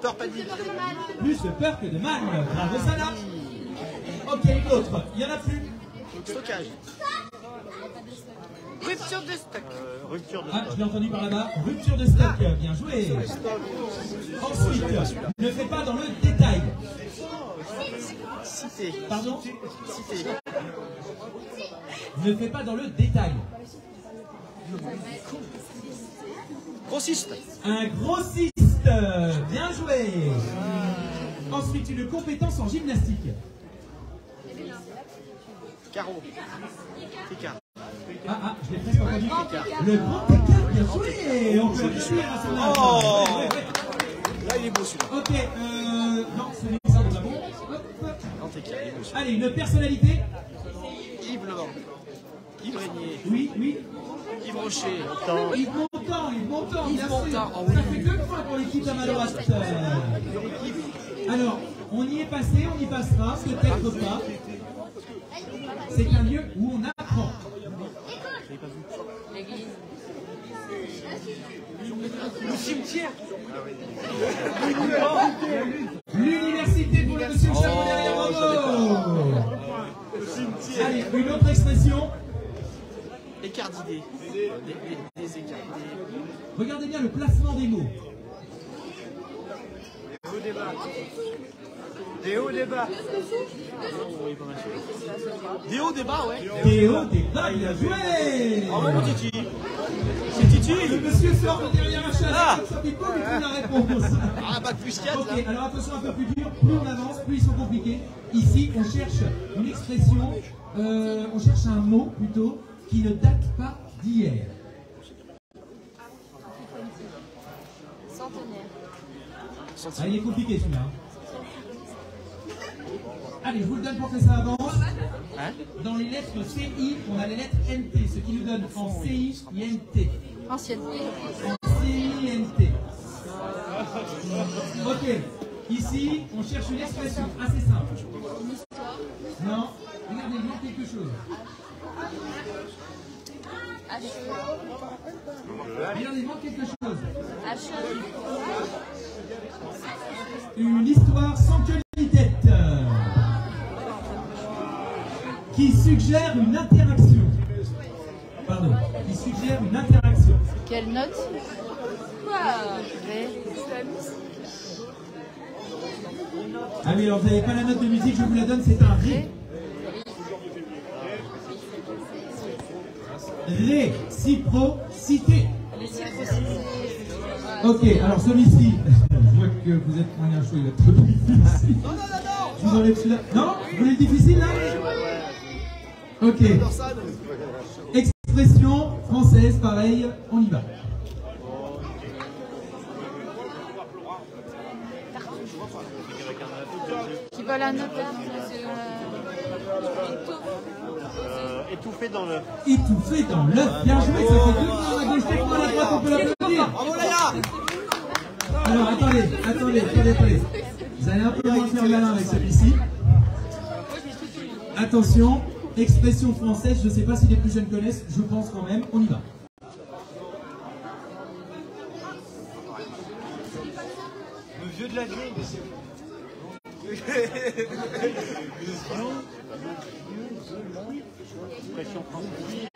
Peur, panique. Plus de peur que de mal. Bravo, Sana. Ok, l'autre. Il n'y en a plus. Stockage. Rupture de stock. Rupture de stock. Ah, je l'ai entendu par là-bas. Rupture de stock. Bien joué. Ensuite, ne fais pas dans le détail. Cité. Pardon? Cité. Ne fais pas dans le détail. Grossiste. Un grossiste. Bien joué. Ensuite, une compétence en gymnastique. Carreau. Écart. Ah, je l'ai presque entendu. Le grand écart, bien joué. On peut appuyer à son âge. Oh. Là, il est beau celui-là. Ok, non, celui-là, on l'a bon. Hop. Grand écart, il est beau celui-là. Allez, une personnalité. Yves Leblanc. Yves Régnier. Oui. Yves Rocher. Yves Montand, bien sûr. Montand, oh Ça oui. fait 2 points pour l'équipe à ma droite. Alors, on y est passé, on y passera, peut-être pas. C'est un lieu où on apprend. L'église. Le cimetière. L'université pour le monsieur Chameau derrière Bravo. Allez, une autre expression. Écart d'idées. Des écarts. Regardez bien le placement des mots. Des hauts débats. Des hauts débats, ouais. Des hauts débats, bien joué. Bravo, mon Titi. C'est Titi. Le monsieur sort de derrière la chaise. Ah. Ça fait pas du tout la réponse. Ah, bac plus 4, Ok, là. alors attention, un peu plus dur. Plus on avance, plus ils sont compliqués. Ici, on cherche une expression, on cherche un mot plutôt qui ne date pas d'hier. Centenaire. Ah, il est compliqué celui-là. Allez, je vous le donne pour que ça avance. Hein? Dans les lettres CI, on a les lettres NT, ce qui nous donne en CI, INT. Ancienne. En CI, INT. Ok, ici, on cherche une expression assez simple. Non, regardez, il manque quelque chose. Regardez, il manque quelque chose. Une histoire sans queue ni tête. Qui suggère une interaction. Pardon, qui suggère une interaction. Quelle note? Quoi? Ah oui, alors vous n'avez pas la note de musique, je vous la donne, c'est un Ré. Réciprocité. Ok, alors celui-ci, je vois que vous êtes moyen chaud, il va être trop difficile. Non. Je vous enlève celui-là. Non? Vous voulez le difficile là? Ok. Expression française, pareil, on y va. Qui va la note? Étouffé dans le. Étouffé dans l'œuf, bien joué, ça fait 2 points à la gauche, 4 points à la droite, on peut l'applaudir. Bravo, Léa. Alors attendez. Vous allez un peu moins faire malin avec celui-ci. Attention, expression française, je ne sais pas si les plus jeunes connaissent, je pense quand même, on y va. Le vieux de la vieille. Expression française.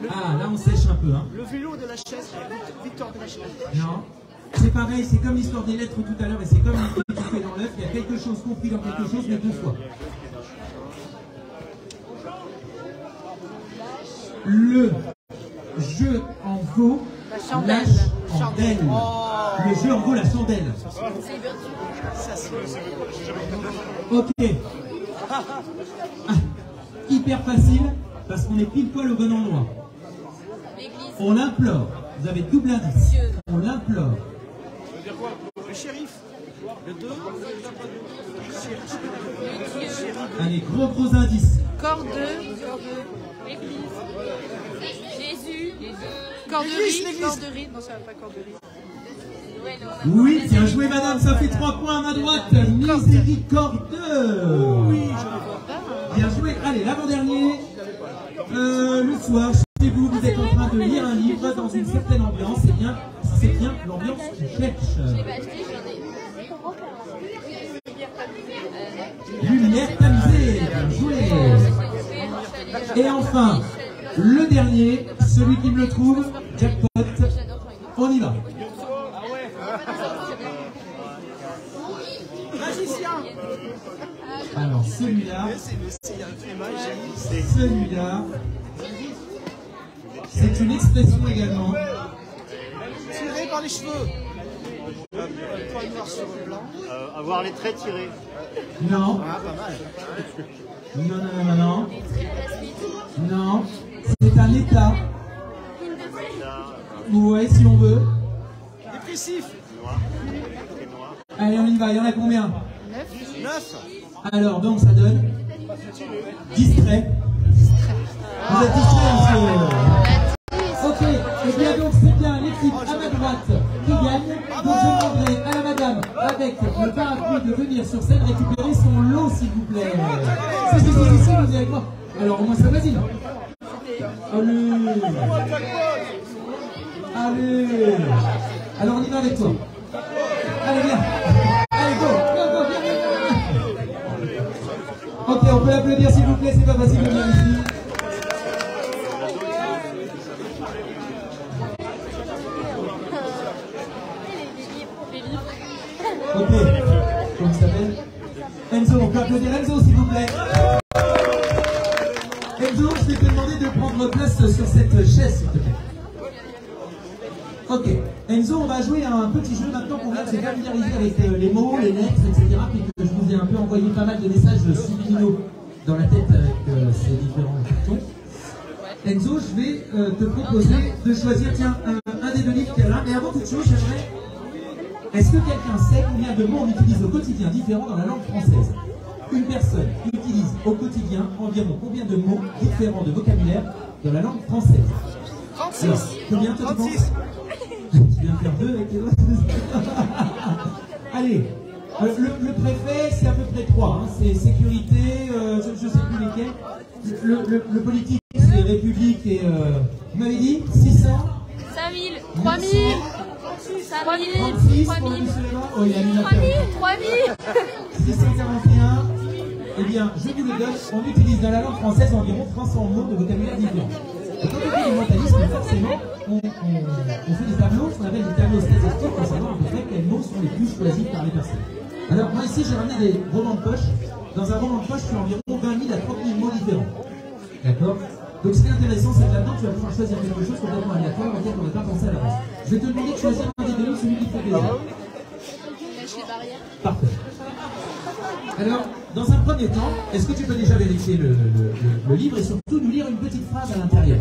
Ah, là on sèche un peu. Hein. Le vélo de la chaise, Victor de la chaise. Non, c'est pareil, c'est comme l'histoire des lettres tout à l'heure, et c'est comme l'idée qui fait dans l'œuf, il y a quelque chose compris dans quelque chose, mais 2 fois. Le jeu en vaut La chandelle. la chandelle. Le jeu en vaut la chandelle. Ok. Ah, hyper facile, parce qu'on est pile poil au bon endroit. On l'implore. Vous avez double indice. On l'implore. Le shérif. Le 2. Allez, gros indice. Corps de. Jésus. Corderie. Non, ça va pas corderie. Oui, bien joué madame, ça fait 3 points à ma droite. Miséricordeux. Bien joué. Allez, l'avant-dernier. Le soir, chez vous, vous va dans une certaine ambiance, c'est bien l'ambiance que je cherche. Lumière tamisée, bien joué. Et enfin, le dernier, celui qui me le trouve, jackpot, on y va. Magicien. Alors celui-là, c'est une expression également. Tiré par les cheveux. Noir sur blanc. Avoir les traits tirés. Non. Ah, pas mal. Non. Non. C'est un état. Ouais, si on veut. Dépressif. Noir. Très noir. Allez, on y va. Il y en a combien? 9. Alors, donc, ça donne distrait. Vous êtes distrait, monsieur. Ok. Et bien, donc, c'est bien l'équipe à ma droite qui gagne. Donc, je demanderai à la madame, avec le parapluie, de venir sur scène récupérer son lot, s'il vous plaît. C'est ici, vous êtes avec moi. Alors, au moins, ça vas-y. Allez. Alors, on y va avec toi. Allez, viens. Allez, go. Ok, on peut l'applaudir s'il vous plaît, c'est pas facile de venir ici. Ok, comment il s'appelle? Enzo, on peut applaudir Enzo s'il vous plaît. Enzo, je vais te demander de prendre place sur cette chaise s'il te plaît. Ok, Enzo, on va jouer à un petit jeu maintenant qu'on vient de se familiariser avec les mots, les lettres, etc. Puis que je vous ai un peu envoyé pas mal de messages subliminaux dans la tête avec ces différents cartons. Enzo, je vais te proposer de choisir un des deux livres qu'il y a là. Mais avant toute chose, j'aimerais... Est-ce que quelqu'un sait combien de mots on utilise au quotidien différents dans la langue française? Une personne utilise au quotidien environ combien de mots différents de vocabulaire dans la langue française? 36. Alors, combien toi, 36. Tu viens de faire 2 avec les autres. Allez, le préfet, c'est à peu près 3. Hein. C'est sécurité, je ne sais plus lesquels. Le politique, c'est République et... vous m'avez dit 600 5000, 3000, 5000, 36 pour 3000, le Sulema. Oh, il a mis la 3000, 3000. 641. Eh bien, je vous le donne, on utilise dans la langue française environ 300 mots de vocabulaire différents. Et quand on fait les mentalismes, forcément, on fait des tableaux, ce qu'on appelle des tableaux statistiques, pour savoir à peu près quels mots sont les plus choisis par les personnes. Alors, moi ici, j'ai ramené des romans de poche. Dans un roman de poche, tu as environ 20 000 à 30 000 mots différents. D'accord? Donc, ce qui est intéressant, c'est que là-dedans, tu vas pouvoir choisir quelque chose complètement aléatoire, auquel on n'a pas pensé à l'avance. Je vais te demander de choisir un des deux livres, celui qui te fait plaisir. Lâche les barrières. Parfait. Alors, dans un premier temps, est-ce que tu peux déjà vérifier le livre et surtout nous lire une petite phrase à l'intérieur?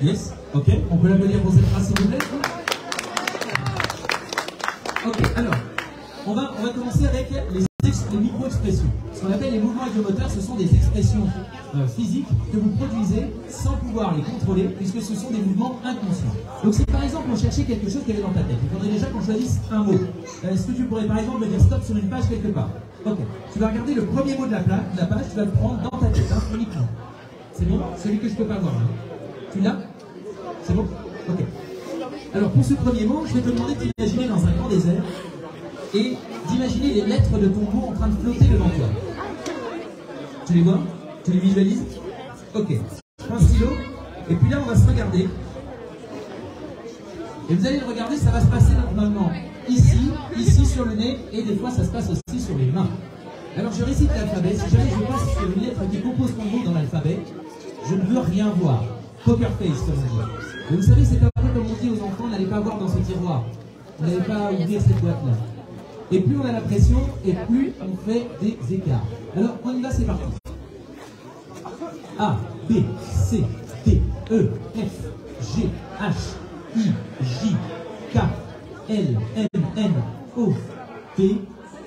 Yes, ok, on peut l'applaudir pour cette phrase s'il vous plaît. Ok, alors, on va commencer avec les micro-expressions. Ce qu'on appelle les mouvements idiomoteurs, ce sont des expressions physiques que vous produisez sans pouvoir les contrôler, puisque ce sont des mouvements inconscients. Donc si par exemple on cherchait quelque chose qui avait dans ta tête, il faudrait déjà qu'on choisisse un mot. Est-ce que tu pourrais par exemple me dire stop sur une page quelque part? Ok, tu vas regarder le premier mot de la page, tu vas le prendre dans ta tête, hein, uniquement. C'est bon? Celui que je peux pas voir. Hein. Tu l'as? C'est bon? Ok. Alors pour ce premier mot, je vais te demander de t'imaginer dans un grand désert et d'imaginer les lettres de ton mot en train de flotter devant toi. Tu les vois? Tu les visualises? Ok. Prends un stylo, et puis là on va se regarder. Et vous allez le regarder, ça va se passer normalement ici sur le nez, et des fois ça se passe aussi sur les mains. Alors je récite l'alphabet, si jamais je passe sur une lettre qui compose ton mot dans l'alphabet, je ne veux rien voir. Poker face, comme on dit. Et vous savez, c'est un peu comme on dit aux enfants, n'allez pas voir dans ce tiroir. Vous n'allez pas ouvrir cette boîte-là. Et plus on a la pression, et plus on fait des écarts. Alors, on y va, c'est parti. A, B, C, D, E, F, G, H, I, J, K, L, M, N, O, P,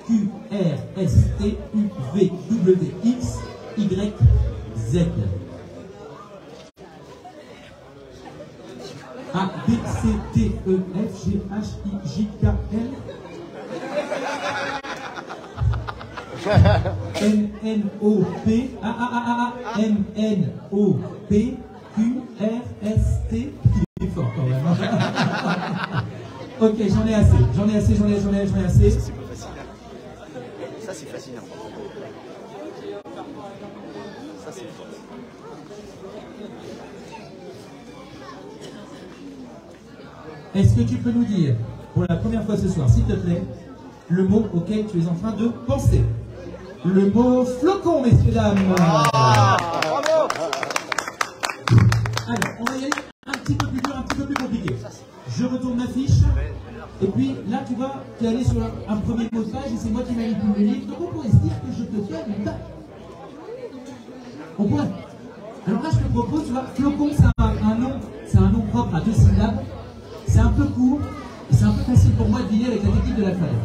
Q, R, S, T, U, V, W, X, Y, Z. A, B, C, D, E, F, G, H, I, J, K, L. M-N-O-P, M-N-O-P-Q-R-S-T. Il est fort quand même. Ok, j'en ai assez. J'en ai assez. Ça, c'est pas facile. Ça, c'est fascinant. Ça, c'est fort. Est-ce que tu peux nous dire, pour la première fois ce soir, s'il te plaît, le mot auquel tu es en train de penser? Le mot flocon, messieurs, dames. Bravo. Alors, on va y aller un petit peu plus dur, un petit peu plus compliqué. Je retourne ma fiche. Et puis, là, tu vois, tu es allé sur un premier mot de page et c'est moi qui manipule le livre. Donc, on pourrait se dire que je te fais une date. On pourrait. Alors là, je te propose, tu vois, flocon, c'est un nom propre à 2 syllabes. C'est un peu court et c'est un peu facile pour moi de deviner avec la technique de l'alphabet.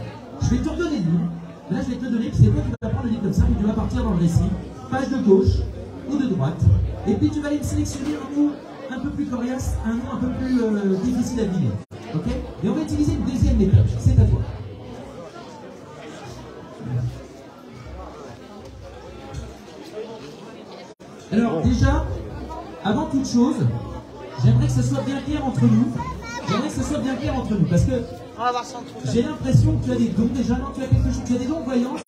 Je vais te redonner le livre. Là, je vais te le donner, puis c'est toi qui vas prendre le livre comme ça, puis tu vas partir dans le récit, page de gauche ou de droite. Et puis tu vas aller me sélectionner un mot un peu plus coriace, un nom un peu plus difficile à deviner. Ok? Et on va utiliser une deuxième méthode. C'est à toi. Alors déjà, avant toute chose, j'aimerais que ce soit bien clair entre nous. Parce que j'ai l'impression que tu as des dons déjà. Non, tu as quelque chose. Tu as des dons de voyance?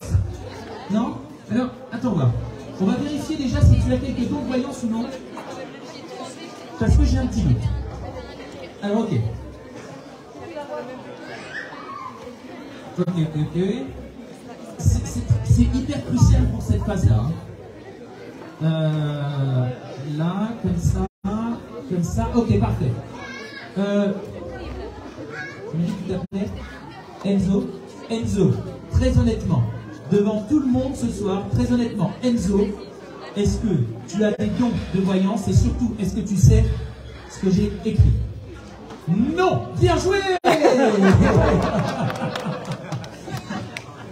Non? Alors, attends voir. On va vérifier déjà si tu as quelques dons de voyance ou non. Parce que j'ai un petit doute. Alors, ok. Ok. C'est hyper crucial pour cette phase-là. Là, comme ça. Ok, parfait. Tu t'appelais Enzo, très honnêtement, devant tout le monde ce soir, très honnêtement, Enzo, est-ce que tu as des dons de voyance et surtout, est-ce que tu sais ce que j'ai écrit? Non! Bien joué!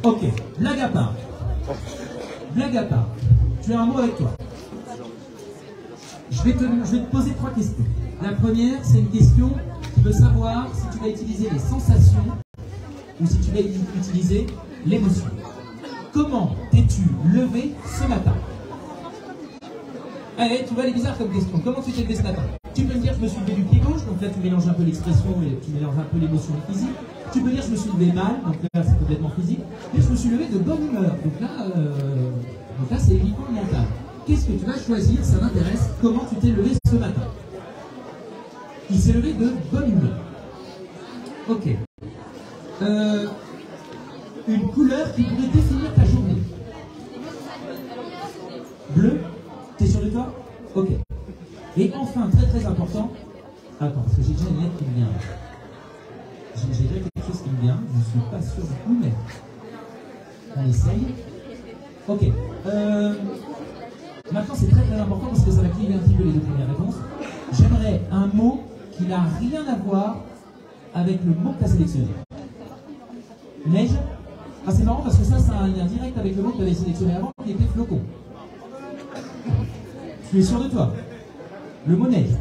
Ok, blague à part. Tu as un mot avec toi. Je vais te poser 3 questions. La première, c'est une question qui veut savoir si tu vas utiliser les sensations ou si tu vas utiliser l'émotion. Comment t'es-tu levé ce matin? Allez, tu vois, elle est bizarre comme question. Comment tu t'es levé ce matin? Tu peux me dire je me suis levé du pied gauche, donc là tu mélanges un peu l'expression et tu mélanges un peu l'émotion et le physique. Tu peux dire je me suis levé mal, donc là c'est complètement physique. Mais je me suis levé de bonne humeur, donc là c'est uniquement mental. Qu'est-ce que tu vas choisir? Ça m'intéresse. Comment tu t'es levé ce matin? Il s'est levé de bonne humeur. Ok. Une couleur qui pourrait définir ta journée. Bleu? T'es sûr de toi? Ok. Et enfin, très important. Attends, parce que j'ai déjà une lettre qui me vient. J'ai déjà quelque chose qui me vient. Je ne suis pas sûr du coup, mais on essaye. Ok. Maintenant, c'est très important parce que ça va cliver un petit peu les 2 premières réponses. J'aimerais un mot qui n'a rien à voir avec le mot que tu as sélectionné. Neige? Ah, c'est marrant parce que ça a un lien direct avec le mot que tu avais sélectionné avant, qui était flocon. Tu es sûr de toi? Le mot neige.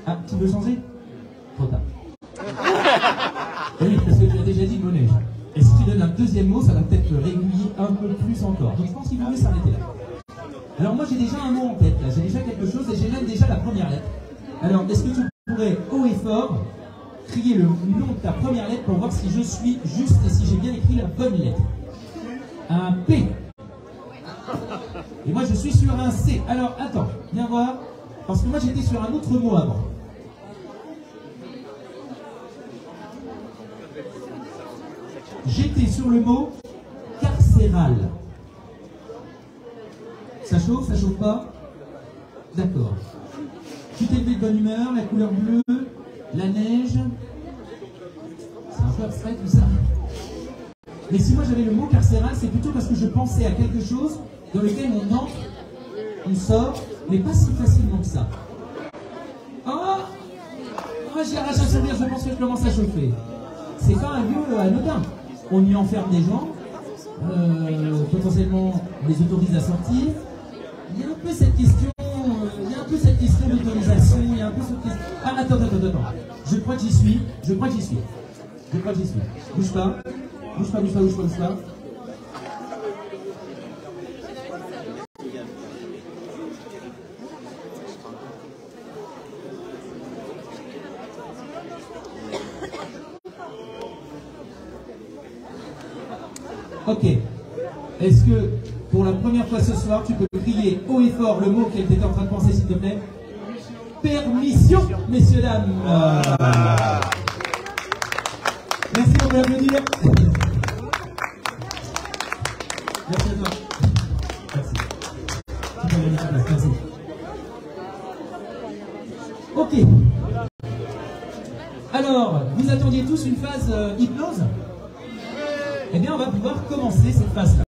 Ah, tu veux changer? Trop tard. Oui, parce que tu as déjà dit le mot neige. Et si tu donnes un deuxième mot, ça va peut-être te régulier un peu plus encore. Donc je pense qu'il vaut mieux s'arrêter là. Alors moi j'ai déjà un mot en tête, là. J'ai déjà quelque chose et j'ai même déjà la première lettre. Alors est-ce que tu pourrais haut et fort crier le nom de ta première lettre pour voir si je suis juste et si j'ai bien écrit la bonne lettre? Un P. Et moi je suis sur un C. Alors attends, viens voir. Parce que moi j'étais sur un autre mot avant. J'étais sur le mot carcéral. Ça chauffe pas? D'accord. Tu t'es levé de bonne humeur, la couleur bleue, la neige. C'est un peu abstrait tout ça. Mais si moi j'avais le mot carcéral, c'est plutôt parce que je pensais à quelque chose dans lequel on entre, on sort, mais pas si facilement que ça. Oh, j'y arrache un sourire, je pense que je commence à chauffer. C'est pas un lieu anodin. On y enferme des gens, potentiellement on les autorise à sortir. Il y a un peu cette question, d'autorisation, il y a un peu cette question. Ah, attends. Je crois que j'y suis. Bouge pas. Ok. Est-ce que, pour la première fois ce soir, tu peux crier haut et fort le mot qu'elle était en train de penser, s'il te plaît? Permission, messieurs, dames. Merci pour l'applaudir. Merci à toi. Merci. Tu peux aller à ta place, merci. Ok. Alors, vous attendiez tous une phase hypnose? Eh bien, on va pouvoir commencer cette phase-là.